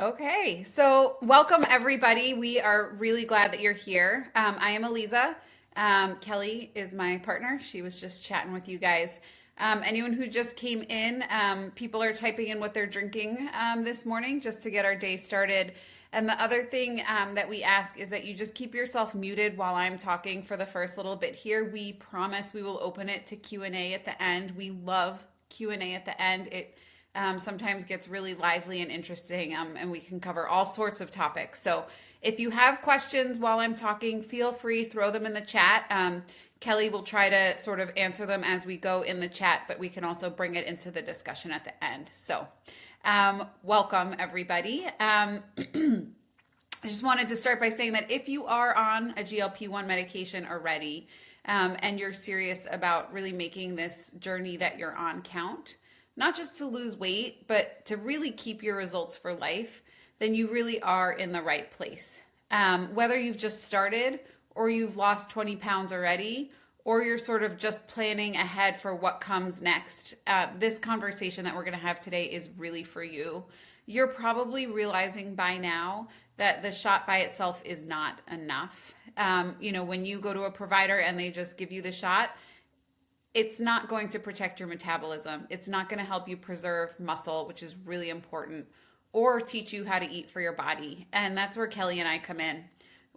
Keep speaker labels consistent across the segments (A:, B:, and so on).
A: Okay, so welcome everybody. We are really glad that you're here. I am Eliza. Kelly is my partner. She was just chatting with you guys. Anyone who just came in, people are typing in what they're drinking this morning just to get our day started. And the other thing that we ask is that you just keep yourself muted while I'm talking for the first little bit here. We promise we will open it to Q&A at the end. We love Q&A at the end. It sometimes gets really lively and interesting, and we can cover all sorts of topics. So if you have questions while I'm talking, feel free, throw them in the chat. Kelly will try to sort of answer them as we go in the chat, but we can also bring it into the discussion at the end. So welcome, everybody. I just wanted to start by saying that if you are on a GLP-1 medication already, and you're serious about really making this journey that you're on count, not just to lose weight, but to really keep your results for life, then you really are in the right place. Whether you've just started or you've lost 20 pounds already, or you're sort of just planning ahead for what comes next, this conversation that we're going to have today is really for you. You're probably realizing by now that the shot by itself is not enough. When you go to a provider and they just give you the shot, it's not going to protect your metabolism. It's not going to help you preserve muscle, which is really important, or teach you how to eat for your body. And that's where Kelly and I come in.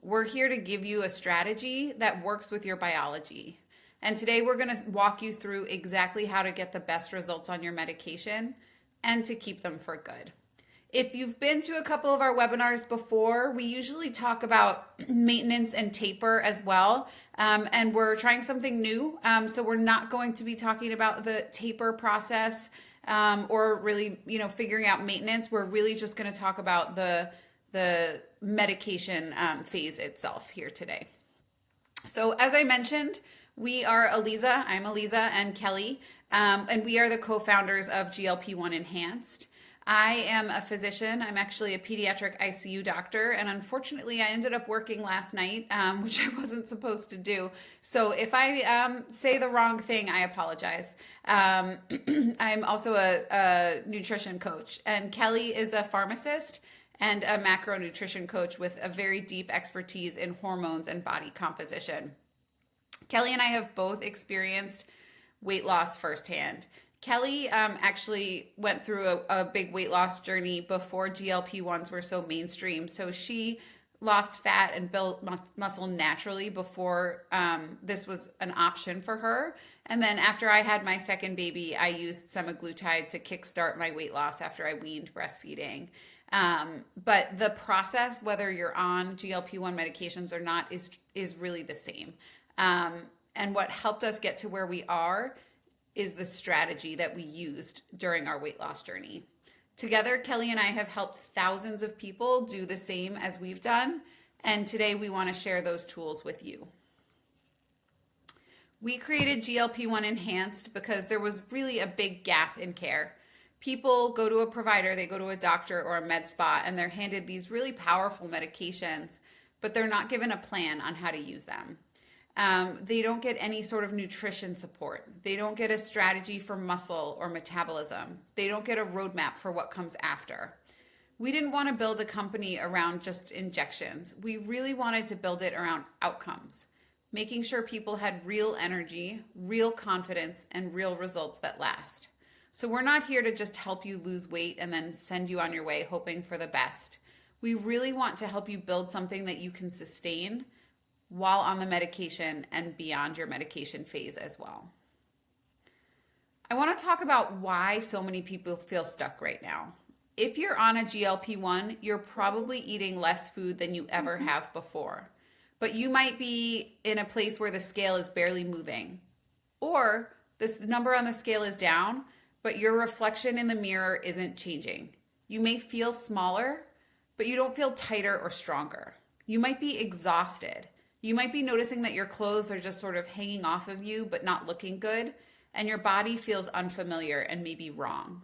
A: We're here to give you a strategy that works with your biology. And today we're going to walk you through exactly how to get the best results on your medication and to keep them for good. If you've been to a couple of our webinars before, we usually talk about maintenance and taper as well. And we're trying something new. So we're not going to be talking about the taper process or really, figuring out maintenance. We're really just going to talk about the medication phase itself here today. So as I mentioned, we are Eliza. I'm Eliza and Kelly, and we are the co-founders of GLP-1 Enhanced. I am a physician. I'm actually a pediatric ICU doctor, and unfortunately, I ended up working last night, which I wasn't supposed to do. So if I say the wrong thing, I apologize. I'm also a nutrition coach, and Kelly is a pharmacist and a macronutrition coach with a very deep expertise in hormones and body composition. Kelly and I have both experienced weight loss firsthand. Kelly actually went through a big weight loss journey before GLP-1s were so mainstream. So she lost fat and built muscle naturally before this was an option for her. And then after I had my second baby, I used semaglutide to kickstart my weight loss after I weaned breastfeeding. But the process, whether you're on GLP-1 medications or not, is really the same. And what helped us get to where we are is the strategy that we used during our weight loss journey. Together, Kelly and I have helped thousands of people do the same as we've done, and today we want to share those tools with you. We created GLP-1 Enhanced because there was really a big gap in care. People go to a provider, they go to a doctor or a med spa, and they're handed these really powerful medications, but they're not given a plan on how to use them. They don't get any sort of nutrition support. They don't get a strategy for muscle or metabolism. They don't get a roadmap for what comes after. We didn't want to build a company around just injections. We really wanted to build it around outcomes, making sure people had real energy, real confidence, and real results that last. So we're not here to just help you lose weight and then send you on your way hoping for the best. We really want to help you build something that you can sustain while on the medication and beyond your medication phase as well. I want to talk about why so many people feel stuck right now. If you're on a GLP-1, you're probably eating less food than you ever have before. But you might be in a place where the scale is barely moving. Or this number on the scale is down, but your reflection in the mirror isn't changing. You may feel smaller, but you don't feel tighter or stronger. You might be exhausted. You might be noticing that your clothes are just sort of hanging off of you, but not looking good, and your body feels unfamiliar and maybe wrong.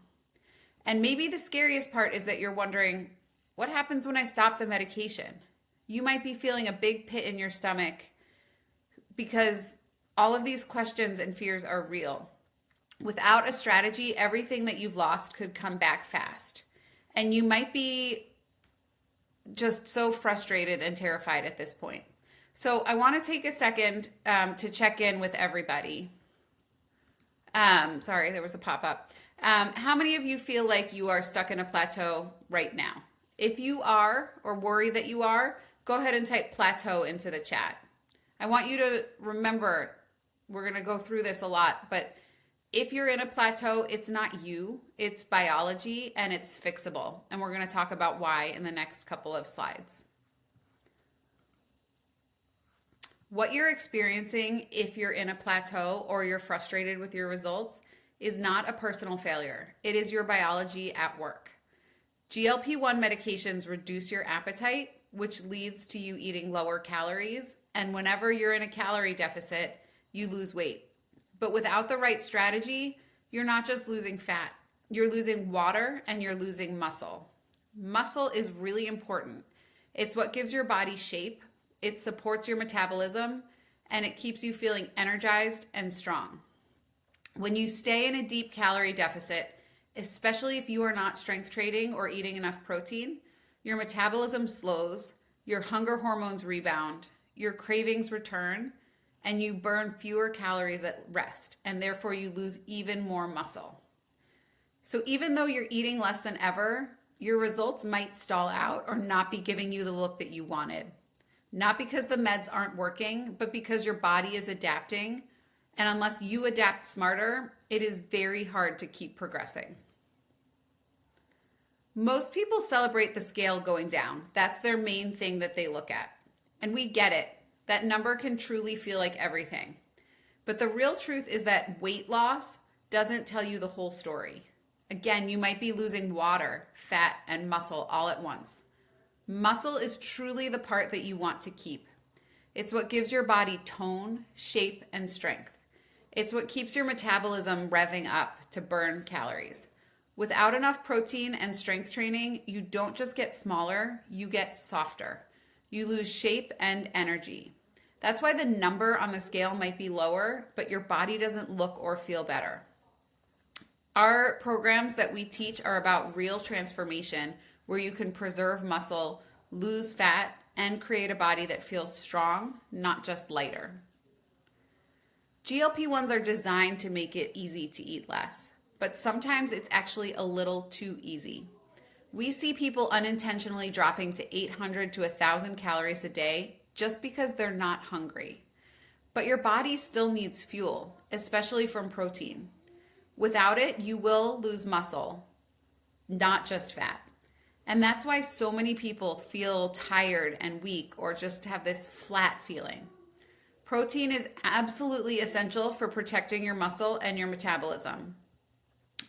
A: And maybe the scariest part is that you're wondering, what happens when I stop the medication? You might be feeling a big pit in your stomach because all of these questions and fears are real. Without a strategy, everything that you've lost could come back fast. And you might be just so frustrated and terrified at this point. So I want to take a second to check in with everybody. Sorry, there was a pop-up. How many of you feel like you are stuck in a plateau right now? If you are, or worry that you are, go ahead and type plateau into the chat. I want you to remember, we're going to go through this a lot, but if you're in a plateau, it's not you, it's biology, and it's fixable. And we're going to talk about why in the next couple of slides. What you're experiencing if you're in a plateau or you're frustrated with your results is not a personal failure. It is your biology at work. GLP-1 medications reduce your appetite, which leads to you eating lower calories. And whenever you're in a calorie deficit, you lose weight. But without the right strategy, you're not just losing fat, you're losing water and you're losing muscle. Muscle is really important. It's what gives your body shape, it supports your metabolism, and it keeps you feeling energized and strong. When you stay in a deep calorie deficit, especially if you are not strength training or eating enough protein, your metabolism slows, your hunger hormones rebound, your cravings return, and you burn fewer calories at rest, and therefore you lose even more muscle. So even though you're eating less than ever, your results might stall out or not be giving you the look that you wanted. Not because the meds aren't working, but because your body is adapting. And unless you adapt smarter, it is very hard to keep progressing. Most people celebrate the scale going down. That's their main thing that they look at. And we get it. That number can truly feel like everything. But the real truth is that weight loss doesn't tell you the whole story. Again, you might be losing water, fat, and muscle all at once. Muscle is truly the part that you want to keep. It's what gives your body tone, shape, and strength. It's what keeps your metabolism revving up to burn calories. Without enough protein and strength training, you don't just get smaller, you get softer. You lose shape and energy. That's why the number on the scale might be lower, but your body doesn't look or feel better. Our programs that we teach are about real transformation, where you can preserve muscle, lose fat, and create a body that feels strong, not just lighter. GLP-1s are designed to make it easy to eat less, but sometimes it's actually a little too easy. We see people unintentionally dropping to 800 to 1,000 calories a day just because they're not hungry. But your body still needs fuel, especially from protein. Without it, you will lose muscle, not just fat. And that's why so many people feel tired and weak or just have this flat feeling. Protein is absolutely essential for protecting your muscle and your metabolism.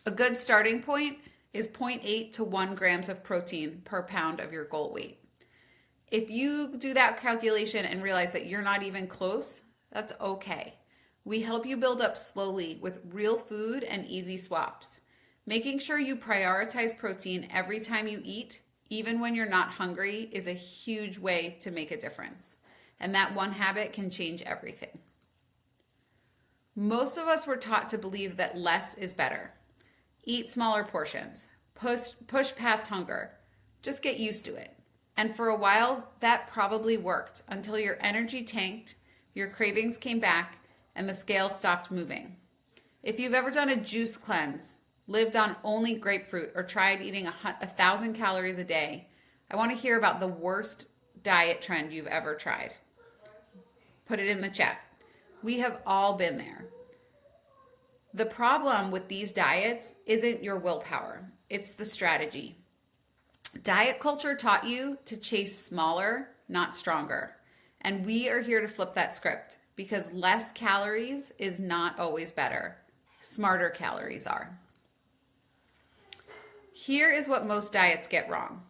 A: A good starting point is 0.8 to 1 grams of protein per pound of your goal weight. If you do that calculation and realize that you're not even close, that's okay. We help you build up slowly with real food and easy swaps. Making sure you prioritize protein every time you eat, even when you're not hungry, is a huge way to make a difference. And that one habit can change everything. Most of us were taught to believe that less is better. Eat smaller portions. Push past hunger. Just get used to it. And for a while, that probably worked until your energy tanked, your cravings came back, and the scale stopped moving. If you've ever done a juice cleanse, lived on only grapefruit, or tried eating 1,000 calories a day, I want to hear about the worst diet trend you've ever tried. Put it in the chat. We have all been there. The problem with these diets isn't your willpower, it's the strategy. Diet culture taught you to chase smaller, not stronger. And we are here to flip that script because less calories is not always better. Smarter calories are. Here is what most diets get wrong.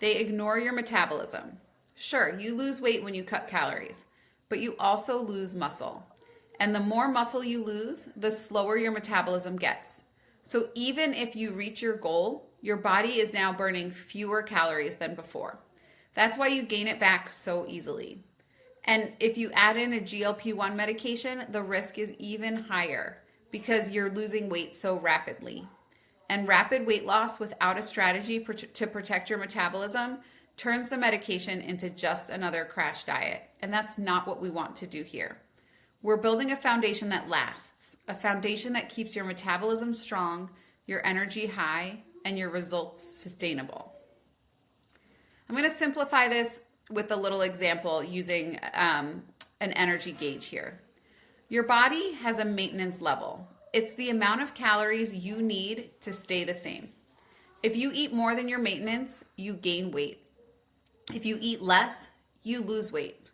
A: They ignore your metabolism. Sure, you lose weight when you cut calories, but you also lose muscle. And the more muscle you lose, the slower your metabolism gets. So even if you reach your goal, your body is now burning fewer calories than before. That's why you gain it back so easily. And if you add in a GLP-1 medication, the risk is even higher because you're losing weight so rapidly. And rapid weight loss without a strategy to protect your metabolism turns the medication into just another crash diet. And that's not what we want to do here. We're building a foundation that lasts, a foundation that keeps your metabolism strong, your energy high, and your results sustainable. I'm going to simplify this with a little example using an energy gauge here. Your body has a maintenance level. It's the amount of calories you need to stay the same. If you eat more than your maintenance, you gain weight. If you eat less, you lose weight.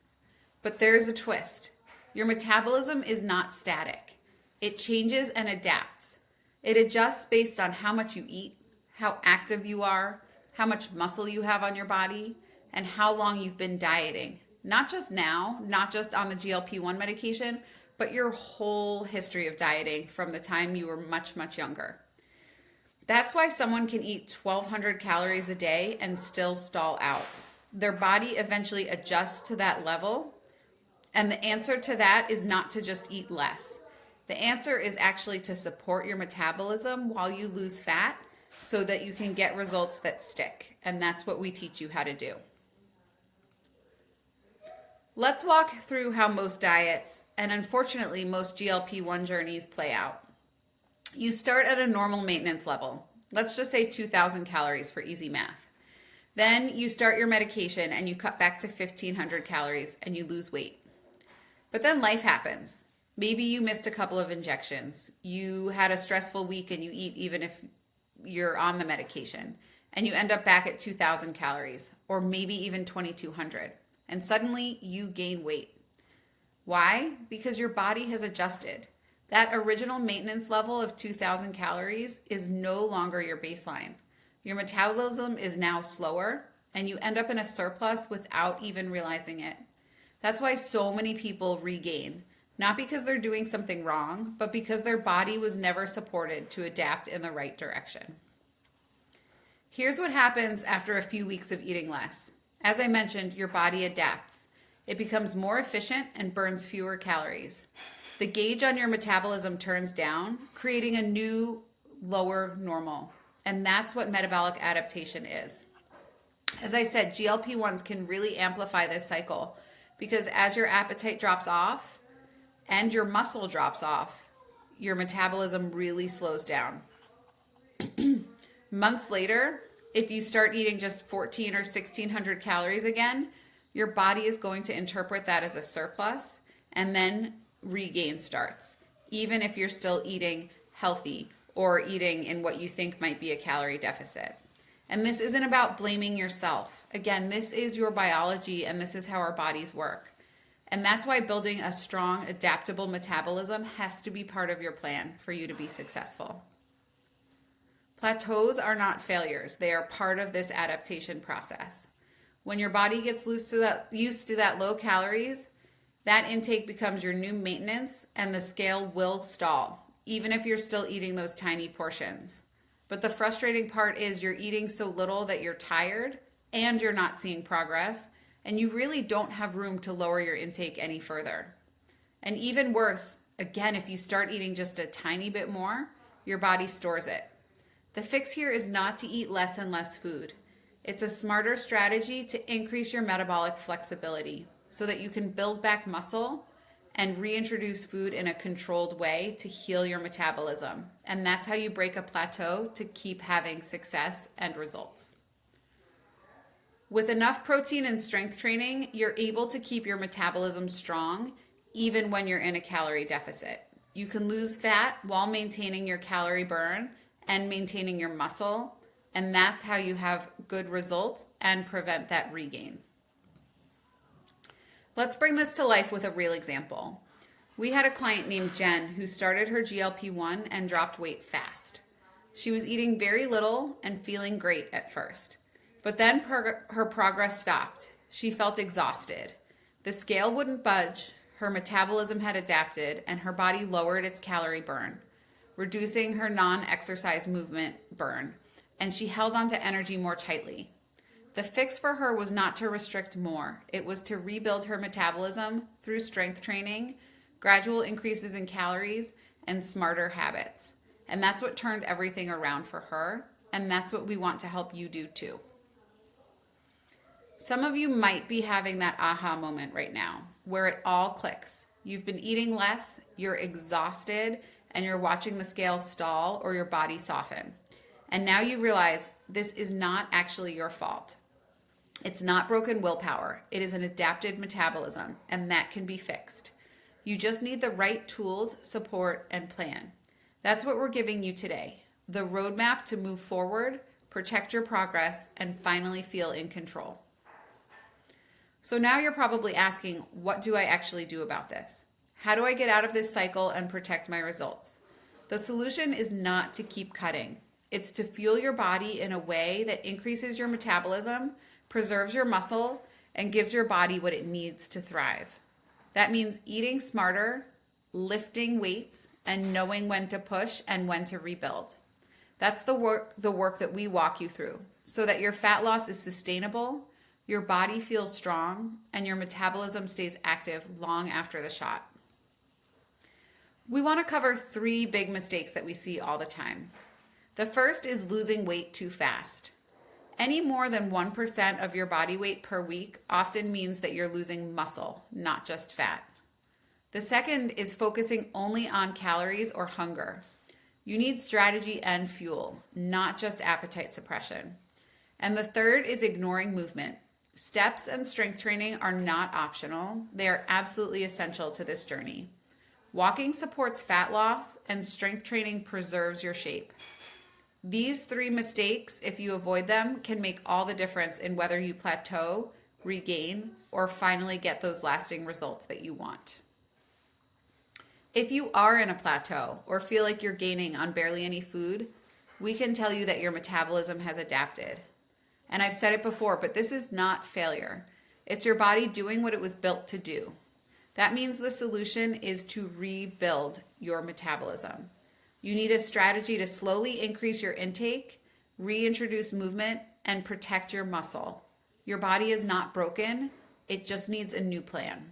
A: But there's a twist. Your metabolism is not static. It changes and adapts. It adjusts based on how much you eat, how active you are, how much muscle you have on your body, and how long you've been dieting. Not just now, not just on the GLP-1 medication, but your whole history of dieting from the time you were much, much younger. That's why someone can eat 1,200 calories a day and still stall out. Their body eventually adjusts to that level. And the answer to that is not to just eat less. The answer is actually to support your metabolism while you lose fat so that you can get results that stick. And that's what we teach you how to do. Let's walk through how most diets, and unfortunately most GLP-1 journeys, play out. You start at a normal maintenance level. Let's just say 2,000 calories for easy math. Then you start your medication and you cut back to 1,500 calories and you lose weight. But then life happens. Maybe you missed a couple of injections. You had a stressful week and you eat even if you're on the medication. And you end up back at 2,000 calories or maybe even 2,200. And suddenly you gain weight. Why? Because your body has adjusted. That original maintenance level of 2,000 calories is no longer your baseline. Your metabolism is now slower and you end up in a surplus without even realizing it. That's why so many people regain, not because they're doing something wrong, but because their body was never supported to adapt in the right direction. Here's what happens after a few weeks of eating less. As I mentioned, your body adapts. It becomes more efficient and burns fewer calories. The gauge on your metabolism turns down, creating a new, lower normal. And that's what metabolic adaptation is. As I said, GLP-1s can really amplify this cycle because as your appetite drops off and your muscle drops off, your metabolism really slows down. Months later, if you start eating just 1,400 or 1,600 calories again, your body is going to interpret that as a surplus and then regain starts, even if you're still eating healthy or eating in what you think might be a calorie deficit. And this isn't about blaming yourself. Again, this is your biology and this is how our bodies work. And that's why building a strong, adaptable metabolism has to be part of your plan for you to be successful. Plateaus are not failures. They are part of this adaptation process. When your body gets used to that low calories, that intake becomes your new maintenance and the scale will stall, even if you're still eating those tiny portions. But the frustrating part is you're eating so little that you're tired and you're not seeing progress, and you really don't have room to lower your intake any further. And even worse, again, if you start eating just a tiny bit more, your body stores it. The fix here is not to eat less and less food. It's a smarter strategy to increase your metabolic flexibility so that you can build back muscle and reintroduce food in a controlled way to heal your metabolism. And that's how you break a plateau to keep having success and results. With enough protein and strength training, you're able to keep your metabolism strong even when you're in a calorie deficit. You can lose fat while maintaining your calorie burn and maintaining your muscle, and that's how you have good results and prevent that regain. Let's bring this to life with a real example. We had a client named Jen who started her GLP-1 and dropped weight fast. She was eating very little and feeling great at first, but then her progress stopped. She felt exhausted. The scale wouldn't budge, her metabolism had adapted, and her body lowered its calorie burn, reducing her non-exercise movement burn, and she held on to energy more tightly. The fix for her was not to restrict more. It was to rebuild her metabolism through strength training, gradual increases in calories, and smarter habits. And that's what turned everything around for her, and that's what we want to help you do too. Some of you might be having that aha moment right now where it all clicks. You've been eating less, you're exhausted, and you're watching the scale stall or your body soften. And now you realize this is not actually your fault. It's not broken willpower. It is an adapted metabolism, and that can be fixed. You just need the right tools, support, and plan. That's what we're giving you today. The roadmap to move forward, protect your progress, and finally feel in control. So now you're probably asking, what do I actually do about this? How do I get out of this cycle and protect my results? The solution is not to keep cutting. It's to fuel your body in a way that increases your metabolism, preserves your muscle, and gives your body what it needs to thrive. That means eating smarter, lifting weights, and knowing when to push and when to rebuild. That's the work that we walk you through so that your fat loss is sustainable, your body feels strong, and your metabolism stays active long after the shot. We want to cover 3 big mistakes that we see all the time. The first is losing weight too fast. Any more than 1% of your body weight per week often means that you're losing muscle, not just fat. The second is focusing only on calories or hunger. You need strategy and fuel, not just appetite suppression. And the third is ignoring movement. Steps and strength training are not optional. They are absolutely essential to this journey. Walking supports fat loss, and strength training preserves your shape. These 3 mistakes, if you avoid them, can make all the difference in whether you plateau, regain, or finally get those lasting results that you want. If you are in a plateau or feel like you're gaining on barely any food, we can tell you that your metabolism has adapted. And I've said it before, but this is not failure. It's your body doing what it was built to do. That means the solution is to rebuild your metabolism. You need a strategy to slowly increase your intake, reintroduce movement, and protect your muscle. Your body is not broken. It just needs a new plan.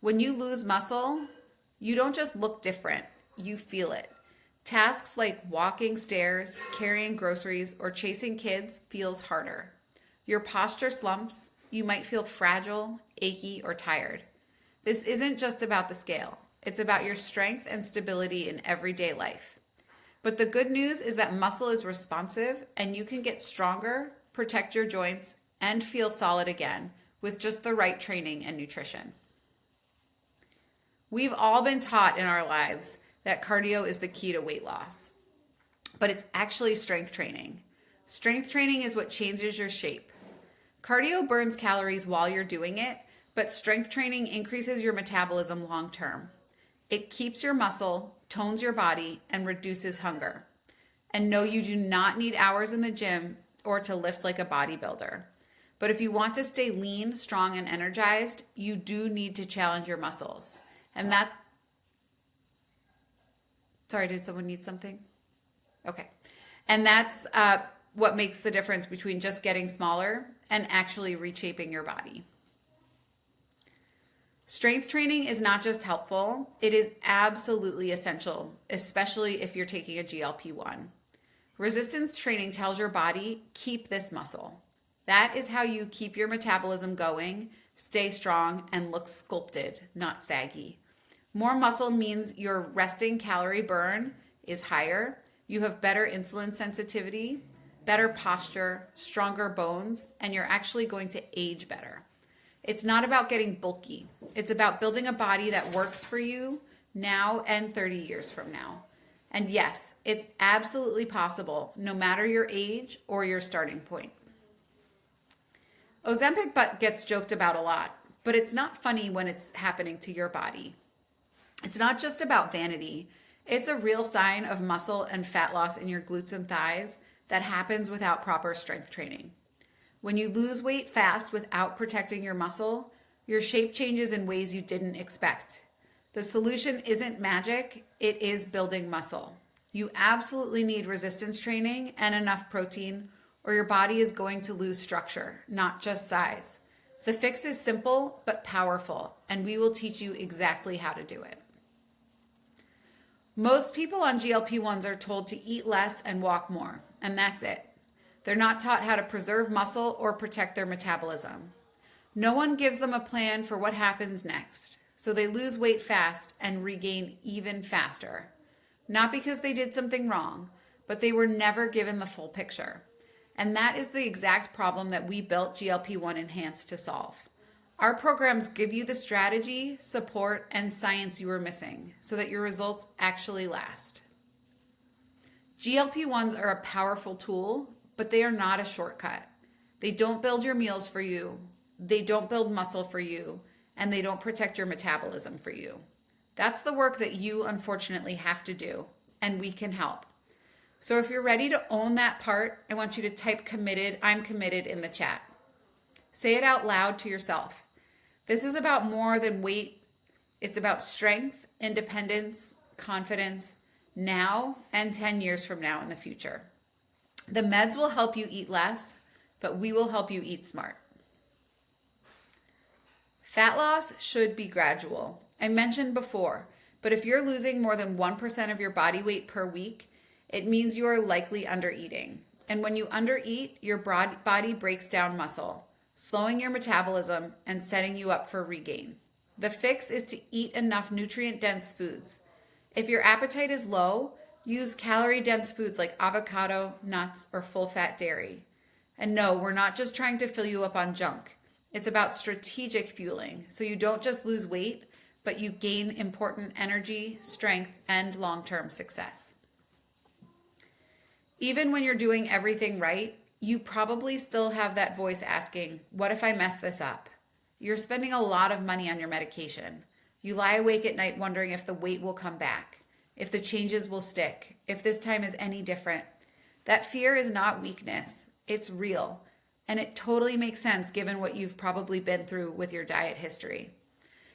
A: When you lose muscle, you don't just look different, you feel it. Tasks like walking stairs, carrying groceries, or chasing kids feels harder. Your posture slumps. You might feel fragile, achy, or tired. This isn't just about the scale. It's about your strength and stability in everyday life. But the good news is that muscle is responsive and you can get stronger, protect your joints, and feel solid again with just the right training and nutrition. We've all been taught in our lives that cardio is the key to weight loss, but it's actually strength training. Strength training is what changes your shape. Cardio burns calories while you're doing it, but strength training increases your metabolism long term. It keeps your muscle, tones your body, and reduces hunger. And no, you do not need hours in the gym or to lift like a bodybuilder. But if you want to stay lean, strong, and energized, you do need to challenge your muscles. And sorry, did someone need something? Okay. And that's what makes the difference between just getting smaller and actually reshaping your body. Strength training is not just helpful, it is absolutely essential, especially if you're taking a GLP-1. Resistance training tells your body, keep this muscle. That is how you keep your metabolism going, stay strong, and look sculpted, not saggy. More muscle means your resting calorie burn is higher, you have better insulin sensitivity, better posture, stronger bones, and you're actually going to age better. It's not about getting bulky. It's about building a body that works for you now and 30 years from now. And yes, it's absolutely possible, no matter your age or your starting point. Ozempic butt gets joked about a lot, but it's not funny when it's happening to your body. It's not just about vanity. It's a real sign of muscle and fat loss in your glutes and thighs that happens without proper strength training. When you lose weight fast without protecting your muscle, your shape changes in ways you didn't expect. The solution isn't magic, it is building muscle. You absolutely need resistance training and enough protein, or your body is going to lose structure, not just size. The fix is simple but powerful, and we will teach you exactly how to do it. Most people on GLP-1s are told to eat less and walk more, and that's it. They're not taught how to preserve muscle or protect their metabolism. No one gives them a plan for what happens next, so they lose weight fast and regain even faster. Not because they did something wrong, but they were never given the full picture. And that is the exact problem that we built GLP-1 Enhanced to solve. Our programs give you the strategy, support, and science you are missing so that your results actually last. GLP-1s are a powerful tool, but they are not a shortcut. They don't build your meals for you, they don't build muscle for you, and they don't protect your metabolism for you. That's the work that you unfortunately have to do, and we can help. So if you're ready to own that part, I want you to type committed, I'm committed in the chat. Say it out loud to yourself. This is about more than weight. It's about strength, independence, confidence, now and 10 years from now in the future. The meds will help you eat less, but we will help you eat smart. Fat loss should be gradual. I mentioned before, but if you're losing more than 1% of your body weight per week, it means you are likely undereating. And when you undereat, your body breaks down muscle, slowing your metabolism and setting you up for regain. The fix is to eat enough nutrient-dense foods. If your appetite is low, use calorie-dense foods like avocado, nuts, or full-fat dairy. And no, we're not just trying to fill you up on junk. It's about strategic fueling, so you don't just lose weight, but you gain important energy, strength, and long-term success. Even when you're doing everything right, you probably still have that voice asking, what if I mess this up? You're spending a lot of money on your medication. You lie awake at night wondering if the weight will come back, if the changes will stick, if this time is any different. That fear is not weakness, it's real. And it totally makes sense given what you've probably been through with your diet history.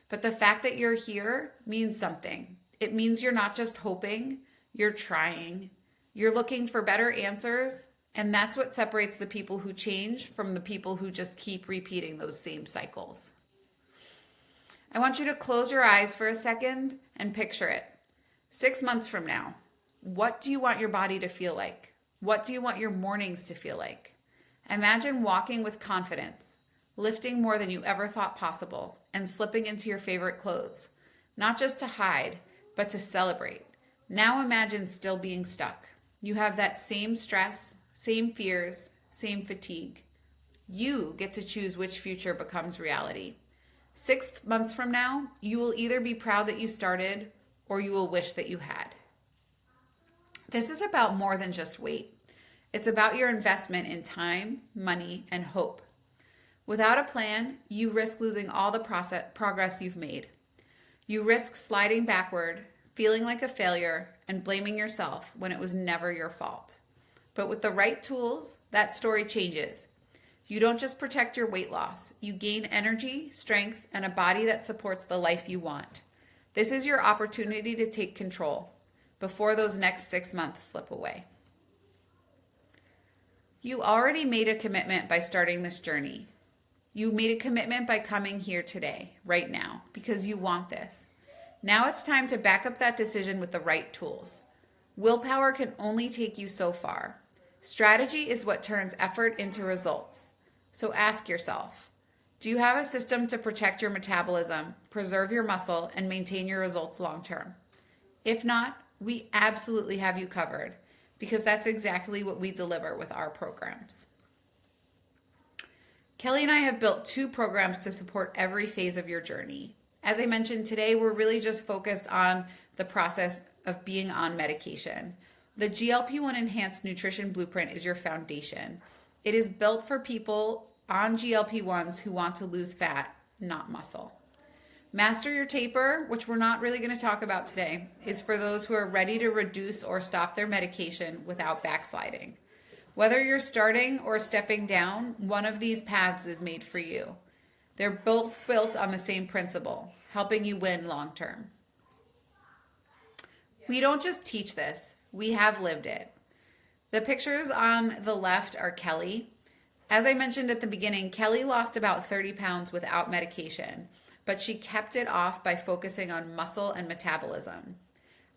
A: But the fact that you're here means something. It means you're not just hoping, you're trying. You're looking for better answers, and that's what separates the people who change from the people who just keep repeating those same cycles. I want you to close your eyes for a second and picture it. 6 months from now, what do you want your body to feel like? What do you want your mornings to feel like? Imagine walking with confidence, lifting more than you ever thought possible, and slipping into your favorite clothes, not just to hide, but to celebrate. Now imagine still being stuck. You have that same stress, same fears, same fatigue. You get to choose which future becomes reality. 6 months from now, you will either be proud that you started or you will wish that you had. This is about more than just weight. It's about your investment in time, money, and hope. Without a plan, you risk losing all the progress you've made. You risk sliding backward, feeling like a failure, and blaming yourself when it was never your fault. But with the right tools, that story changes. You don't just protect your weight loss, you gain energy, strength, and a body that supports the life you want. This is your opportunity to take control before those next 6 months slip away. You already made a commitment by starting this journey. You made a commitment by coming here today, right now, because you want this. Now it's time to back up that decision with the right tools. Willpower can only take you so far. Strategy is what turns effort into results. So ask yourself, do you have a system to protect your metabolism, preserve your muscle, and maintain your results long term? If not, we absolutely have you covered, because that's exactly what we deliver with our programs. Kelly and I have built 2 programs to support every phase of your journey. As I mentioned today, we're really just focused on the process of being on medication. The GLP-1 Enhanced Nutrition Blueprint is your foundation. It is built for people on GLP-1s who want to lose fat, not muscle. Master Your Taper, which we're not really going to talk about today, is for those who are ready to reduce or stop their medication without backsliding. Whether you're starting or stepping down, one of these paths is made for you. They're both built on the same principle, helping you win long term. We don't just teach this, we have lived it. The pictures on the left are Kelly. As I mentioned at the beginning, Kelly lost about 30 pounds without medication, but she kept it off by focusing on muscle and metabolism.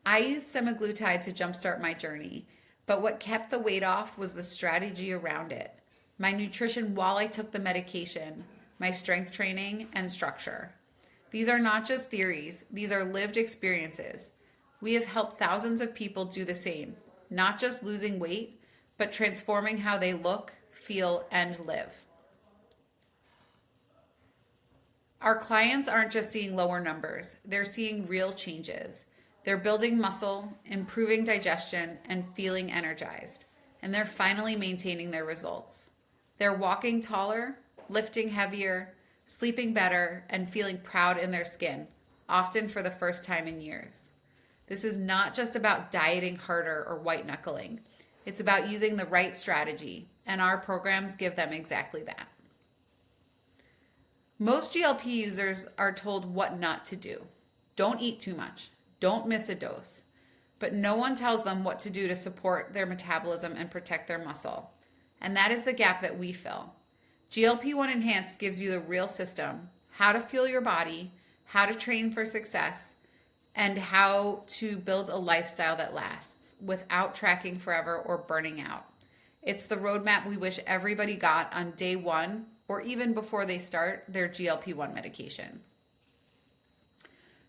A: I used semaglutide to jumpstart my journey, But what kept the weight off was the strategy around it. My nutrition while I took the medication, my strength training, and structure. These are not just theories, these are lived experiences. We have helped thousands of people do the same, not just losing weight, but transforming how they look, feel, and live. Our clients aren't just seeing lower numbers, they're seeing real changes. They're building muscle, improving digestion, and feeling energized. And they're finally maintaining their results. They're walking taller, lifting heavier, sleeping better, and feeling proud in their skin, often for the first time in years. This is not just about dieting harder or white knuckling. It's about using the right strategy, and our programs give them exactly that. Most GLP users are told what not to do. Don't eat too much. Don't miss a dose. But no one tells them what to do to support their metabolism and protect their muscle. And that is the gap that we fill. GLP-1 Enhanced gives you the real system, how to fuel your body, how to train for success, and how to build a lifestyle that lasts without tracking forever or burning out. It's the roadmap we wish everybody got on day one or even before they start their GLP-1 medication.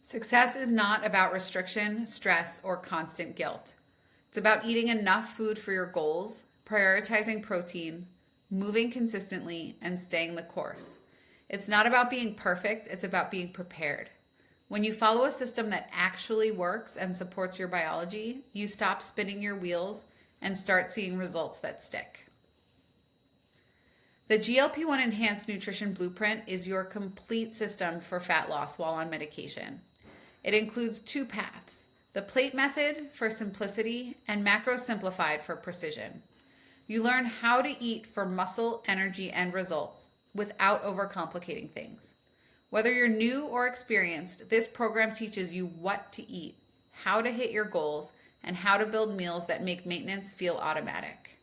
A: Success is not about restriction, stress, or constant guilt. It's about eating enough food for your goals, prioritizing protein, moving consistently, and staying the course. It's not about being perfect, it's about being prepared. When you follow a system that actually works and supports your biology, you stop spinning your wheels and start seeing results that stick. The GLP-1 Enhanced Nutrition Blueprint is your complete system for fat loss while on medication. It includes 2 paths, the plate method for simplicity and macro simplified for precision. You learn how to eat for muscle, energy, and results without overcomplicating things. Whether you're new or experienced, this program teaches you what to eat, how to hit your goals, and how to build meals that make maintenance feel automatic.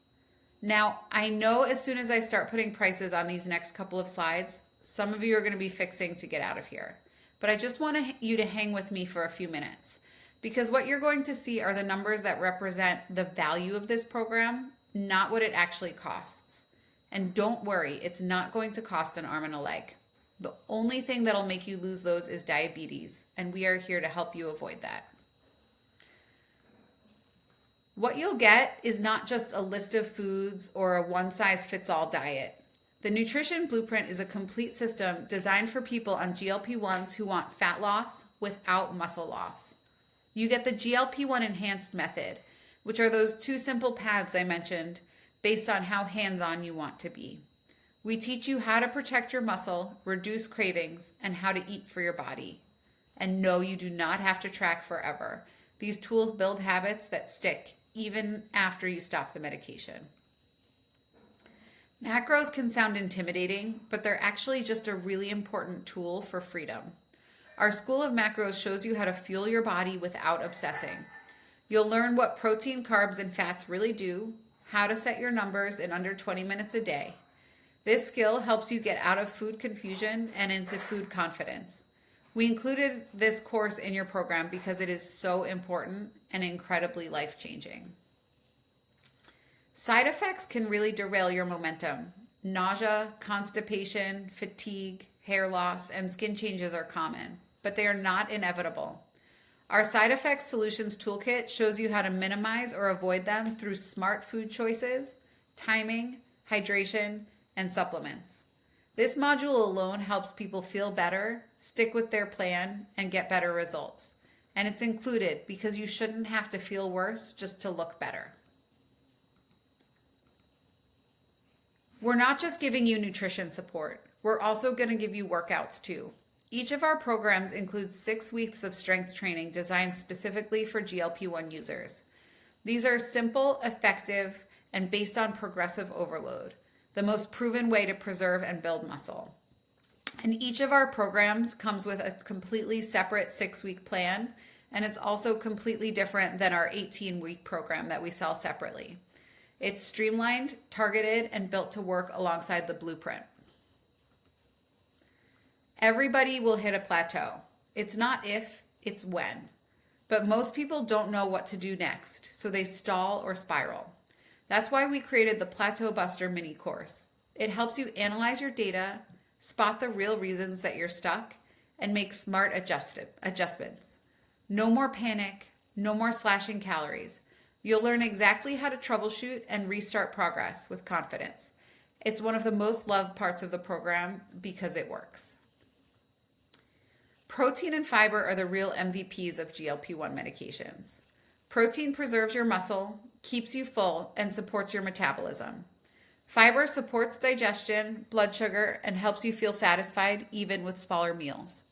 A: Now, I know as soon as I start putting prices on these next couple of slides, some of you are going to be fixing to get out of here. But I just want you to hang with me for a few minutes, because what you're going to see are the numbers that represent the value of this program, not what it actually costs. And don't worry, it's not going to cost an arm and a leg. The only thing that'll make you lose those is diabetes, and we are here to help you avoid that. What you'll get is not just a list of foods or a one-size-fits-all diet. The Nutrition Blueprint is a complete system designed for people on GLP-1s who want fat loss without muscle loss. You get the GLP-1 Enhanced method, which are those 2 simple paths I mentioned based on how hands-on you want to be. We teach you how to protect your muscle, reduce cravings, and how to eat for your body. And no, you do not have to track forever. These tools build habits that stick even after you stop the medication. Macros can sound intimidating, but they're actually just a really important tool for freedom. Our School of Macros shows you how to fuel your body without obsessing. You'll learn what protein, carbs, and fats really do, how to set your numbers in under 20 minutes a day. This skill helps you get out of food confusion and into food confidence. We included this course in your program because it is so important and incredibly life-changing. Side effects can really derail your momentum. Nausea, constipation, fatigue, hair loss, and skin changes are common, but they are not inevitable. Our Side Effects Solutions Toolkit shows you how to minimize or avoid them through smart food choices, timing, hydration, and supplements. This module alone helps people feel better, stick with their plan, and get better results. And it's included because you shouldn't have to feel worse just to look better. We're not just giving you nutrition support. We're also going to give you workouts too. Each of our programs includes 6 weeks of strength training designed specifically for GLP-1 users. These are simple, effective, and based on progressive overload, the most proven way to preserve and build muscle. And each of our programs comes with a completely separate 6-week plan, and it's also completely different than our 18-week program that we sell separately. It's streamlined, targeted, and built to work alongside the blueprint. Everybody will hit a plateau. It's not if, it's when. But most people don't know what to do next, so they stall or spiral. That's why we created the Plateau Buster mini course. It helps you analyze your data, spot the real reasons that you're stuck, and make smart adjustments. No more panic, no more slashing calories. You'll learn exactly how to troubleshoot and restart progress with confidence. It's one of the most loved parts of the program because it works. Protein and fiber are the real MVPs of GLP-1 medications. Protein preserves your muscle, keeps you full, and supports your metabolism. Fiber supports digestion, blood sugar, and helps you feel satisfied even with smaller meals.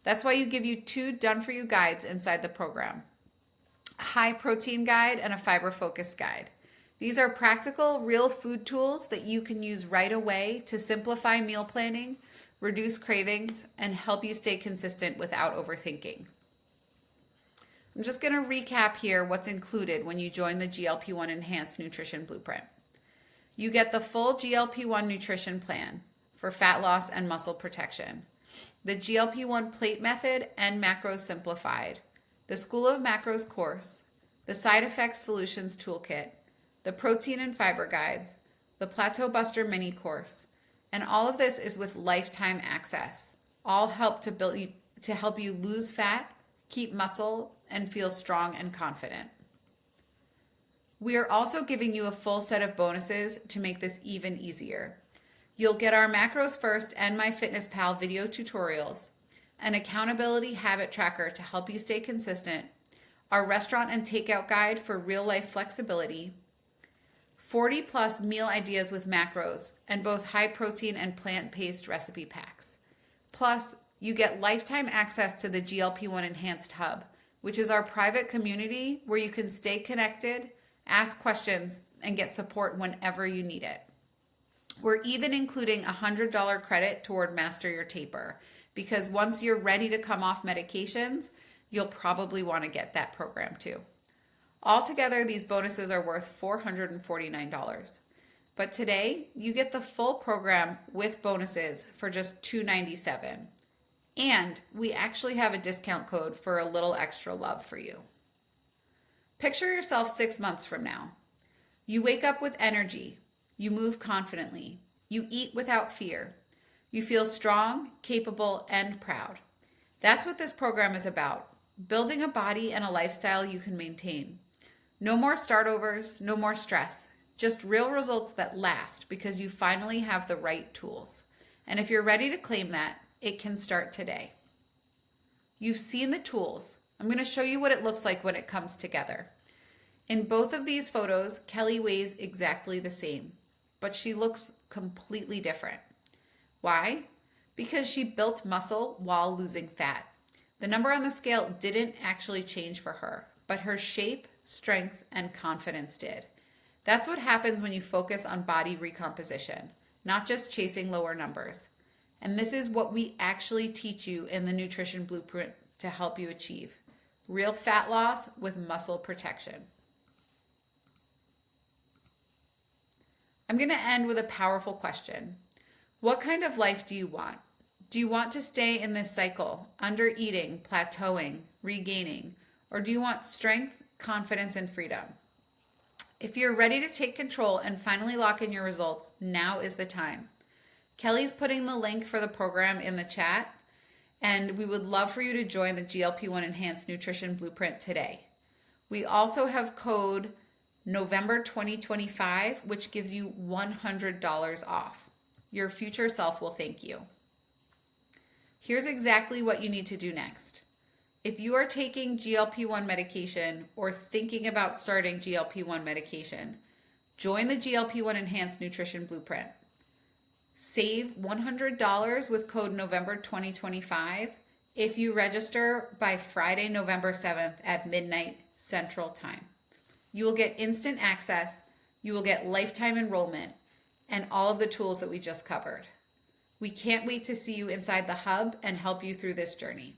A: That's why you give you 2 done-for-you guides inside the program. A high protein guide and a fiber-focused guide. These are practical, real food tools that you can use right away to simplify meal planning, reduce cravings, and help you stay consistent without overthinking. I'm just going to recap here what's included when you join the GLP-1 Enhanced Nutrition Blueprint. You get the full GLP-1 nutrition plan for fat loss and muscle protection, the GLP-1 plate method and macros simplified, the School of Macros course, the side effects solutions toolkit, the protein and fiber guides, the Plateau Buster mini course, and all of this is with lifetime access. All help to help you lose fat, keep muscle, and feel strong and confident. We are also giving you a full set of bonuses to make this even easier. You'll get our Macros First and MyFitnessPal video tutorials, an accountability habit tracker to help you stay consistent, our restaurant and takeout guide for real-life flexibility, 40 plus meal ideas with macros, and both high protein and plant-based recipe packs. Plus, you get lifetime access to the GLP-1 Enhanced Hub, which is our private community where you can stay connected, ask questions, and get support whenever you need it. We're even including a $100 credit toward Master Your Taper, because once you're ready to come off medications, you'll probably want to get that program too. Altogether, these bonuses are worth $449. But today, you get the full program with bonuses for just $297. And we actually have a discount code for a little extra love for you. Picture yourself 6 months from now. You wake up with energy. You move confidently. You eat without fear. You feel strong, capable, and proud. That's what this program is about. Building a body and a lifestyle you can maintain. No more startovers, no more stress. Just real results that last because you finally have the right tools. And if you're ready to claim that, it can start today. You've seen the tools. I'm going to show you what it looks like when it comes together. In both of these photos, Kelly weighs exactly the same, but she looks completely different. Why? Because she built muscle while losing fat. The number on the scale didn't actually change for her, but her shape, strength, and confidence did. That's what happens when you focus on body recomposition, not just chasing lower numbers. And this is what we actually teach you in the Nutrition Blueprint to help you achieve real fat loss with muscle protection. I'm going to end with a powerful question. What kind of life do you want? Do you want to stay in this cycle, under eating, plateauing, regaining, or do you want strength, confidence, and freedom? If you're ready to take control and finally lock in your results, now is the time. Kelly's putting the link for the program in the chat, and we would love for you to join the GLP-1 Enhanced Nutrition Blueprint today. We also have code November 2025, which gives you $100 off. Your future self will thank you. Here's exactly what you need to do next. If you are taking GLP-1 medication or thinking about starting GLP-1 medication, join the GLP-1 Enhanced Nutrition Blueprint. Save $100 with code November 2025 if you register by Friday, November 7th at midnight Central Time. You will get instant access, you will get lifetime enrollment, and all of the tools that we just covered. We can't wait to see you inside the hub and help you through this journey.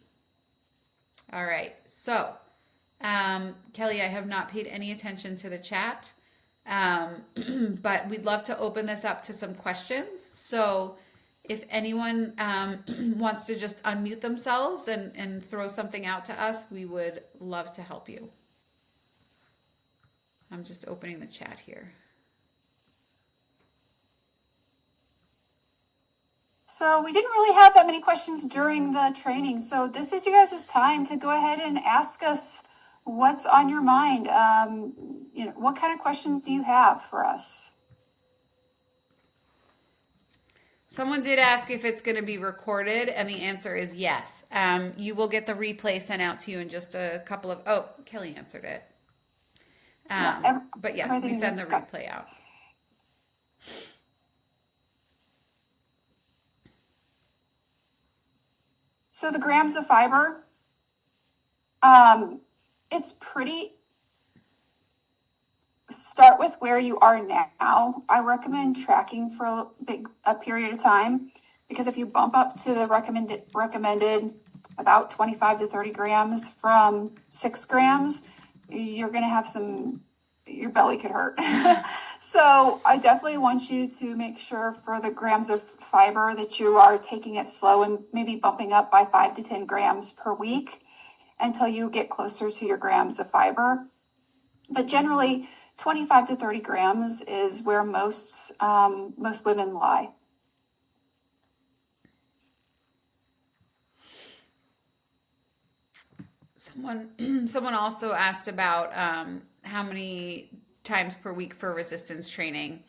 A: All right, so Kelly, I have not paid any attention to the chat, but we'd love to open this up to some questions. So If anyone wants to just unmute themselves and throw something out to us, we would love to help you. I'm just opening the chat here.
B: So we didn't really have that many questions during the training. So this is you guys' time to go ahead and ask us what's on your mind. What kind of questions do you have for us?
A: Someone did ask if it's going to be recorded, and the answer is yes. You will get the replay sent out to you in just a couple of. Oh, Kelly answered it. But yes, we send the replay out.
B: So the grams of fiber, it's pretty. Start with where you are now. I recommend tracking for a period of time, because if you bump up to the recommended about 25 to 30 grams from 6 grams, you're going to have your belly could hurt. So I definitely want you to make sure for the grams of fiber that you are taking it slow and maybe bumping up by 5 to 10 grams per week until you get closer to your grams of fiber. But generally, 25 to 30 grams is where most women lie.
A: Someone also asked about how many times per week for resistance training.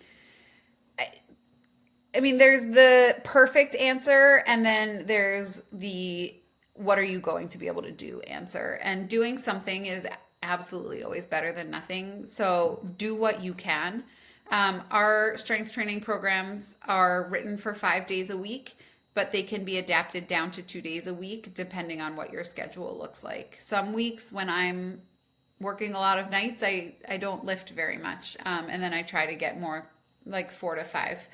A: I mean, there's the perfect answer, and then there's the what are you going to be able to do answer. And doing something is absolutely always better than nothing. So do what you can. Our strength training programs are written for 5 days a week, but they can be adapted down to 2 days a week depending on what your schedule looks like. Some weeks when I'm working a lot of nights, I don't lift very much. And then I try to get more like 4 to 5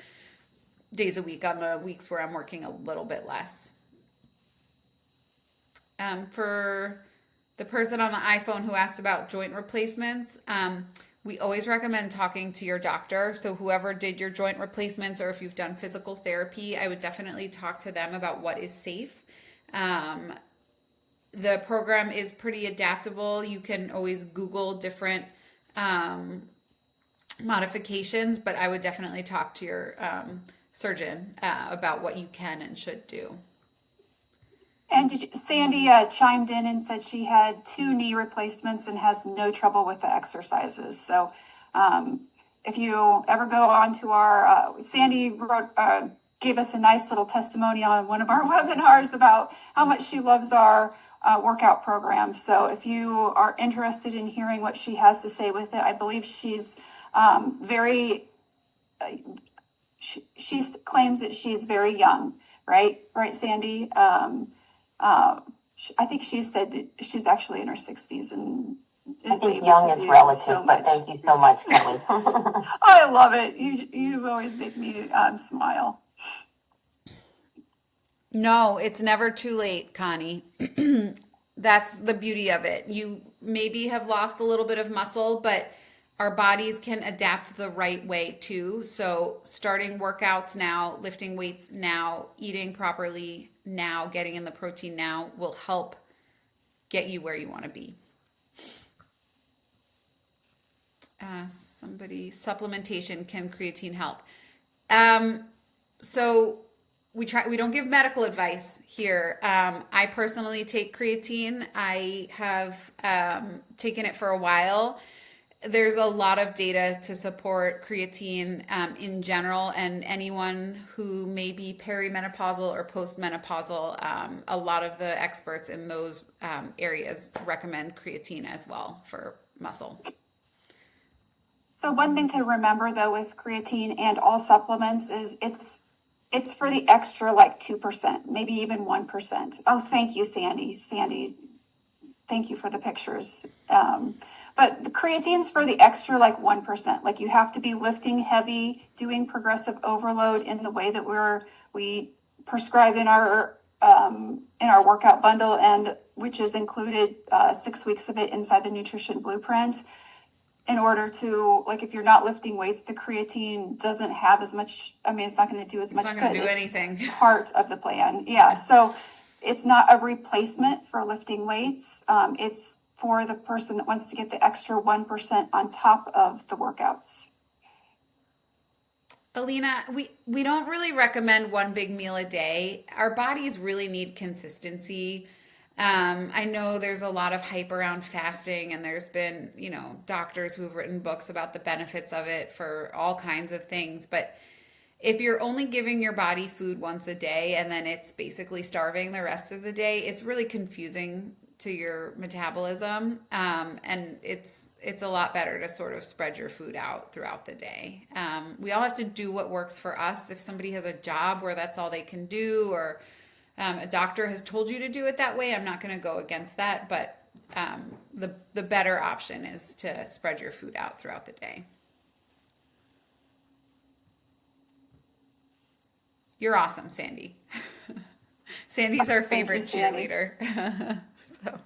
A: days a week on the weeks where I'm working a little bit less. For the person on the iPhone who asked about joint replacements, we always recommend talking to your doctor. So whoever did your joint replacements, or if you've done physical therapy, I would definitely talk to them about what is safe. The program is pretty adaptable. You can always Google different modifications, but I would definitely talk to your surgeon about what you can and should do.
B: And Sandy chimed in and said she had 2 knee replacements and has no trouble with the exercises. So if you ever go on to our, Sandy gave us a nice little testimony on one of our webinars about how much she loves our workout program. So if you are interested in hearing what she has to say with it, I believe she's she claims that she's very young, right, Sandy? I think she said that she's actually in her 60s and
C: I think young is relative, but thank you so much, Kelly.
B: I love it. You always make me smile.
A: No, it's never too late, Connie. That's the beauty of it. You maybe have lost a little bit of muscle, but our bodies can adapt the right way too. So starting workouts now, lifting weights now, eating properly now, getting in the protein now will help get you where you want to be. Supplementation, can creatine help? So we don't give medical advice here. I personally take creatine. I have taken it for a while. There's a lot of data to support creatine in general, and anyone who may be perimenopausal or postmenopausal, a lot of the experts in those areas recommend creatine as well for muscle.
B: So one thing to remember though with creatine and all supplements is it's for the extra like 2%, maybe even 1%. Oh, thank you, Sandy. Thank you for the pictures. But the creatine's for the extra like 1%. Like you have to be lifting heavy, doing progressive overload in the way that we prescribe in our workout bundle, and which is included 6 weeks of it inside the nutrition blueprint. in order to, like, if you're not lifting weights, the creatine doesn't have as much, I mean, it's not going to do as much
A: not
B: good.
A: going to do
B: It's
A: anything.
B: part of the plan. Yeah. So it's not a replacement for lifting weights. It's for the person that wants to get the extra 1% on top of the workouts.
A: Alina, we don't really recommend one big meal a day. Our bodies really need consistency. I know there's a lot of hype around fasting, and there's been, doctors who have written books about the benefits of it for all kinds of things. But if you're only giving your body food once a day and then it's basically starving the rest of the day, it's really confusing to your metabolism. And it's a lot better to sort of spread your food out throughout the day. We all have to do what works for us. If somebody has a job where that's all they can do, or a doctor has told you to do it that way, I'm not going to go against that. But the better option is to spread your food out throughout the day. You're awesome, Sandy. Sandy's our favorite cheerleader. So.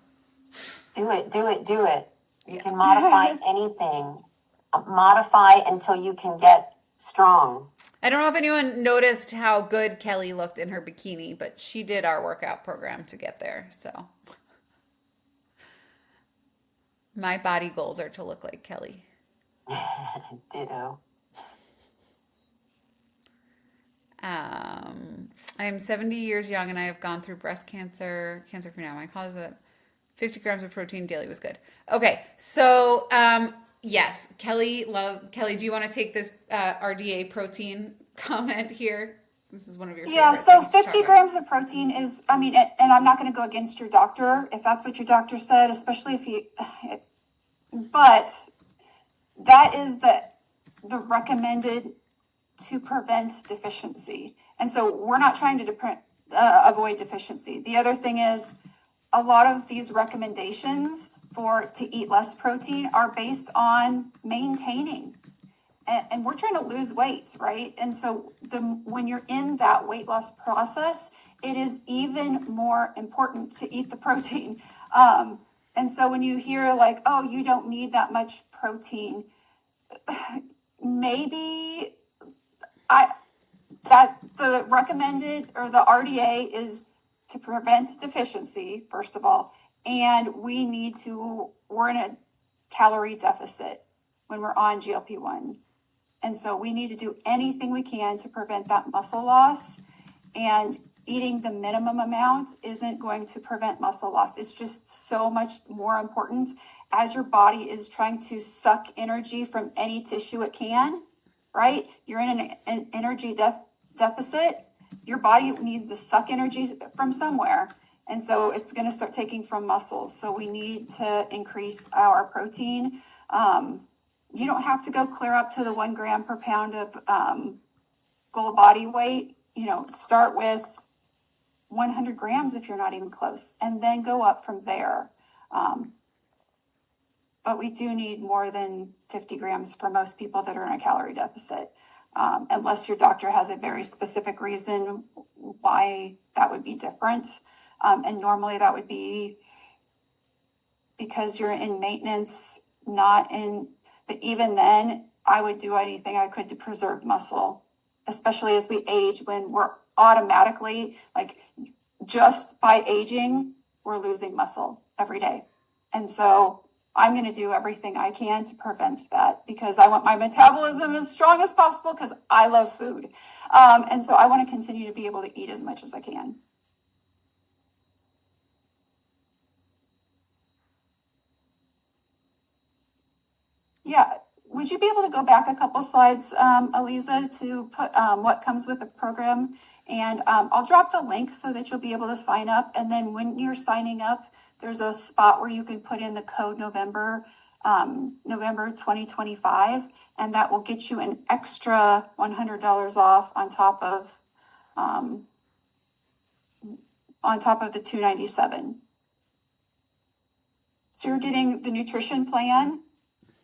C: Do it. You can modify anything. Modify until you can get strong.
A: I don't know if anyone noticed how good Kelly looked in her bikini, but she did our workout program to get there. So my body goals are to look like Kelly.
C: Ditto.
A: I am 70 years young and I have gone through breast cancer for now. My cause that 50 grams of protein daily was good. Okay, so yes, Kelly, do you want to take this RDA protein comment here? This is one of your favorite
B: so
A: things to
B: 50
A: talk
B: grams of protein is, I mean, and I'm not going to go against your doctor if that's what your doctor said, especially but that is the recommended to prevent deficiency. And so we're not trying to avoid deficiency. The other thing is, a lot of these recommendations to eat less protein are based on maintaining. And we're trying to lose weight, right? And so when you're in that weight loss process, it is even more important to eat the protein. And so when you hear like, oh, you don't need that much protein, maybe that the recommended, or the RDA, is to prevent deficiency, first of all, and we're in a calorie deficit when we're on GLP-1. And so we need to do anything we can to prevent that muscle loss, and eating the minimum amount isn't going to prevent muscle loss. It's just so much more important as your body is trying to suck energy from any tissue it can, right? You're in an energy deficit. Your body needs to suck energy from somewhere. And so it's going to start taking from muscles. So we need to increase our protein. You don't have to go clear up to the 1 gram per pound of goal body weight. Start with 100 grams if you're not even close, and then go up from there. But we do need more than 50 grams for most people that are in a calorie deficit, unless your doctor has a very specific reason why that would be different. And normally that would be because you're in maintenance, but even then, I would do anything I could to preserve muscle, especially as we age, when we're automatically, like, just by aging, we're losing muscle every day. And so I'm going to do everything I can to prevent that, because I want my metabolism as strong as possible, because I love food. And so I want to continue to be able to eat as much as I can. Yeah. Would you be able to go back a couple slides, Aliza, to put what comes with the program? And I'll drop the link so that you'll be able to sign up. And then when you're signing up, there's a spot where you can put in the code November 2025, and that will get you an extra $100 off on top of the $297. So you're getting the nutrition plan.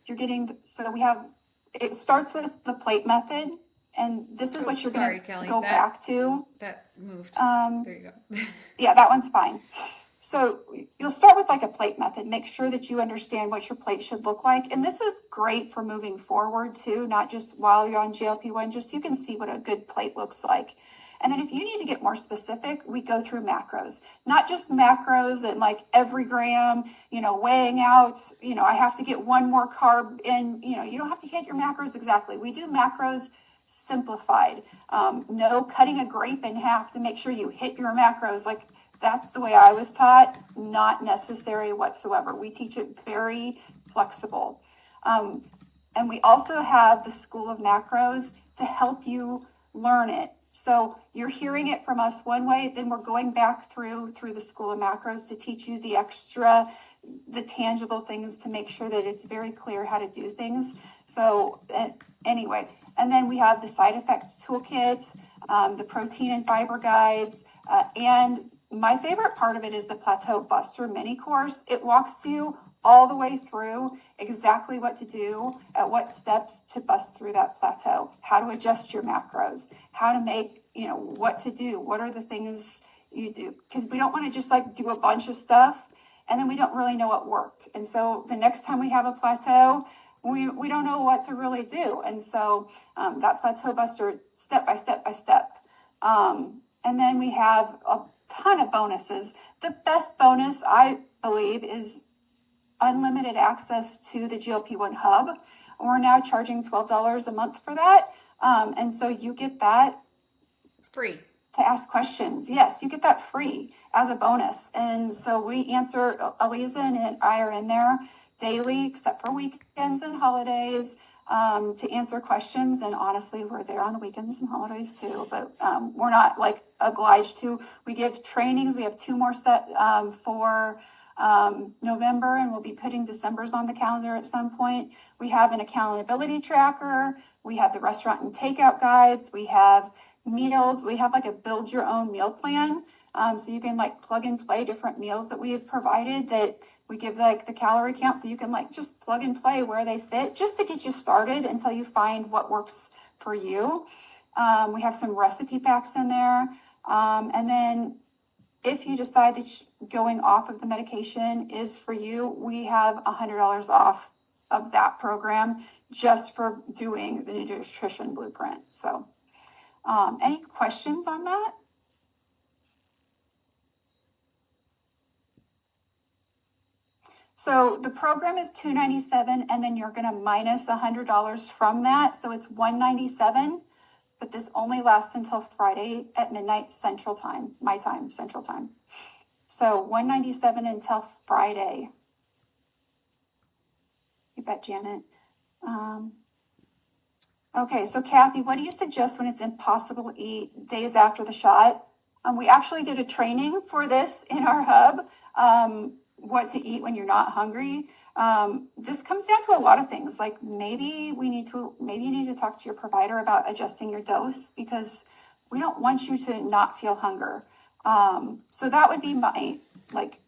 B: It starts with the plate method, and this is what you're going to go back to.
A: That moved.
B: There
A: you go.
B: Yeah, that one's fine. So you'll start with like a plate method. Make sure that you understand what your plate should look like. And this is great for moving forward too, not just while you're on GLP-1, just so you can see what a good plate looks like. And then if you need to get more specific, we go through macros, not just macros and like every gram, weighing out, I have to get one more carb in, you don't have to hit your macros exactly. We do macros simplified. No cutting a grape in half to make sure you hit your macros. Like that's the way I was taught, not necessary whatsoever. We teach it very flexible. And we also have the School of Macros to help you learn it. So you're hearing it from us one way, then we're going back through the School of Macros to teach you the extra, the tangible things to make sure that it's very clear how to do things. So anyway, and then we have the side effect toolkit, the protein and fiber guides, and my favorite part of it is the Plateau Buster mini course. It walks you all the way through exactly what to do, at what steps to bust through that plateau, how to adjust your macros, how to make, what to do, what are the things you do. Because we don't want to just like do a bunch of stuff and then we don't really know what worked. And so the next time we have a plateau, we don't know what to really do. And so that Plateau Buster, step by step by step. And then we have a ton of bonuses. The best bonus, I believe, is unlimited access to the GLP-1 hub. We're now charging $12 a month for that. And so you get that
A: free
B: to ask questions. Yes, you get that free as a bonus. And so we answer, Aliza and I are in there daily, except for weekends and holidays, to answer questions. And honestly, we're there on the weekends and holidays too, but we're not like obliged to. We give trainings. We have 2 more set for November, and we'll be putting December's on the calendar at some point. We have an accountability tracker. We have the restaurant and takeout guides. We have meals. We have like a build your own meal plan. So you can like plug and play different meals that we have provided, that we give like the calorie count, so you can like just plug and play where they fit, just to get you started until you find what works for you. We have some recipe packs in there. And then if you decide that going off of the medication is for you, we have $100 off of that program just for doing the nutrition blueprint. So any questions on that? So the program is $297, and then you're going to minus $100 from that. So it's $197, but this only lasts until Friday at midnight Central Time, my time, Central Time. So $197 until Friday. You bet, Janet. Okay, so Kathy, what do you suggest when it's impossible to eat days after the shot? We actually did a training for this in our hub, what to eat when you're not hungry. This comes down to a lot of things. Like maybe you need to talk to your provider about adjusting your dose, because we don't want you to not feel hunger. So that would be my, like,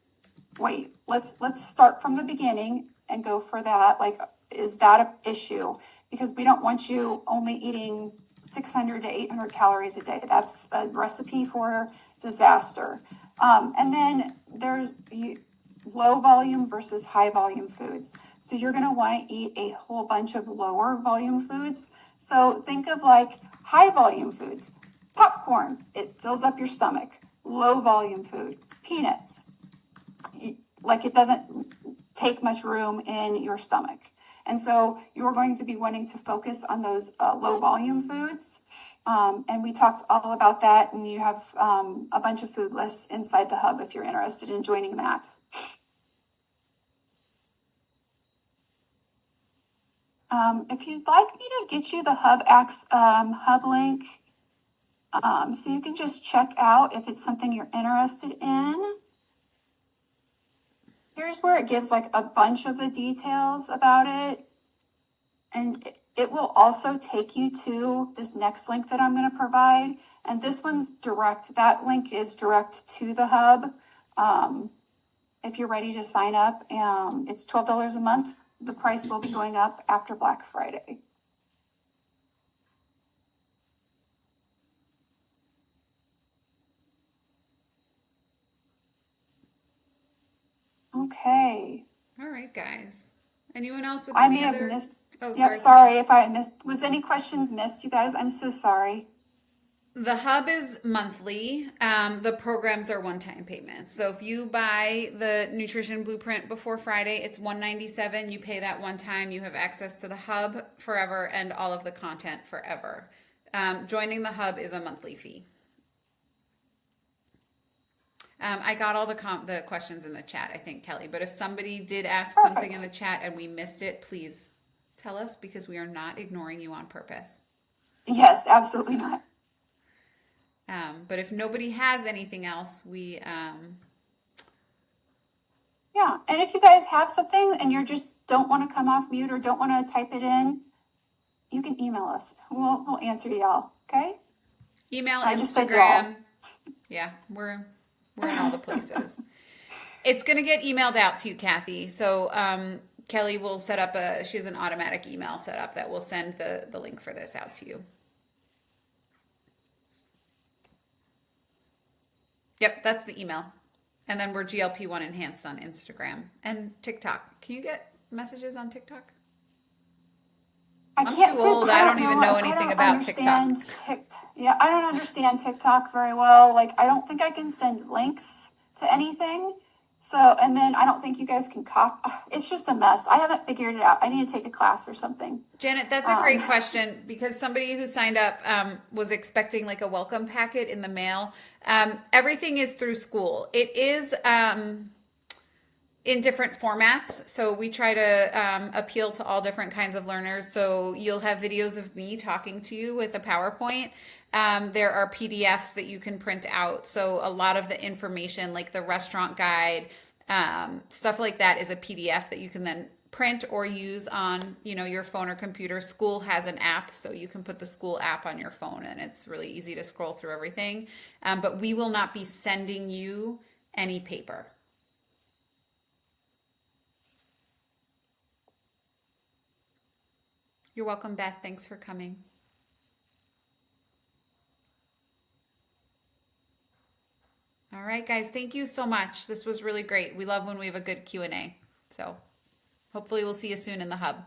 B: wait, let's start from the beginning and go for that. Like, is that an issue? Because we don't want you only eating 600 to 800 calories a day. That's a recipe for disaster. And then there's low volume versus high volume foods. So you're going to want to eat a whole bunch of lower volume foods. So think of like high volume foods. Popcorn, it fills up your stomach. Low volume food, peanuts, like it doesn't take much room in your stomach. And so you're going to be wanting to focus on those low volume foods. And we talked all about that, and you have a bunch of food lists inside the hub if you're interested in joining that. If you'd like me to get you the hub link, so you can just check out if it's something you're interested in. Here's where it gives like a bunch of the details about it. And it will also take you to this next link that I'm going to provide. And this one's direct. That link is direct to the hub. If you're ready to sign up, it's $12 a month. The price will be going up after Black Friday. Okay.
A: All right, guys. Anyone else with
B: I
A: any
B: may have
A: other?
B: missed.
A: Oh,
B: Yep,
A: sorry.
B: sorry if I missed. Was any questions missed, you guys? I'm so sorry.
A: The hub is monthly. The programs are one-time payments. So if you buy the nutrition blueprint before Friday, it's $197. You pay that one time. You have access to the hub forever and all of the content forever. Joining the hub is a monthly fee. I got all the questions in the chat, I think, Kelly. But if somebody did ask something in the chat and we missed it, please tell us, because we are not ignoring you on purpose.
B: Yes, absolutely not.
A: But if nobody has anything else, we
B: Yeah, and if you guys have something and you just don't want to come off mute or don't want to type it in, you can email us. We'll answer y'all. Okay.
A: email,
B: I just said y'all.
A: Instagram. Yeah, we're in all the places. It's gonna get emailed out to you, Kathy. So Kelly will set up she has an automatic email set up that will send the link for this out to you. Yep, that's the email. And then we're GLP-1 enhanced on Instagram and TikTok. Can you get messages on TikTok? I'm too old. I don't even know anything about TikTok.
B: Yeah, I don't understand TikTok very well. Like, I don't think I can send links to anything. So, and then I don't think you guys can copy. It's just a mess. I haven't figured it out. I need to take a class or something.
A: Janet, that's a great question, because somebody who signed up was expecting like a welcome packet in the mail. Everything is through school. It is in different formats. So we try to appeal to all different kinds of learners. So you'll have videos of me talking to you with a PowerPoint. There are PDFs that you can print out. So a lot of the information, like the restaurant guide, stuff like that, is a PDF that you can then print or use on, your phone or computer. School has an app, so you can put the school app on your phone, and it's really easy to scroll through everything. But we will not be sending you any paper. You're welcome, Beth. Thanks for coming. All right, guys. Thank you so much. This was really great. We love when we have a good Q&A. So hopefully we'll see you soon in the hub.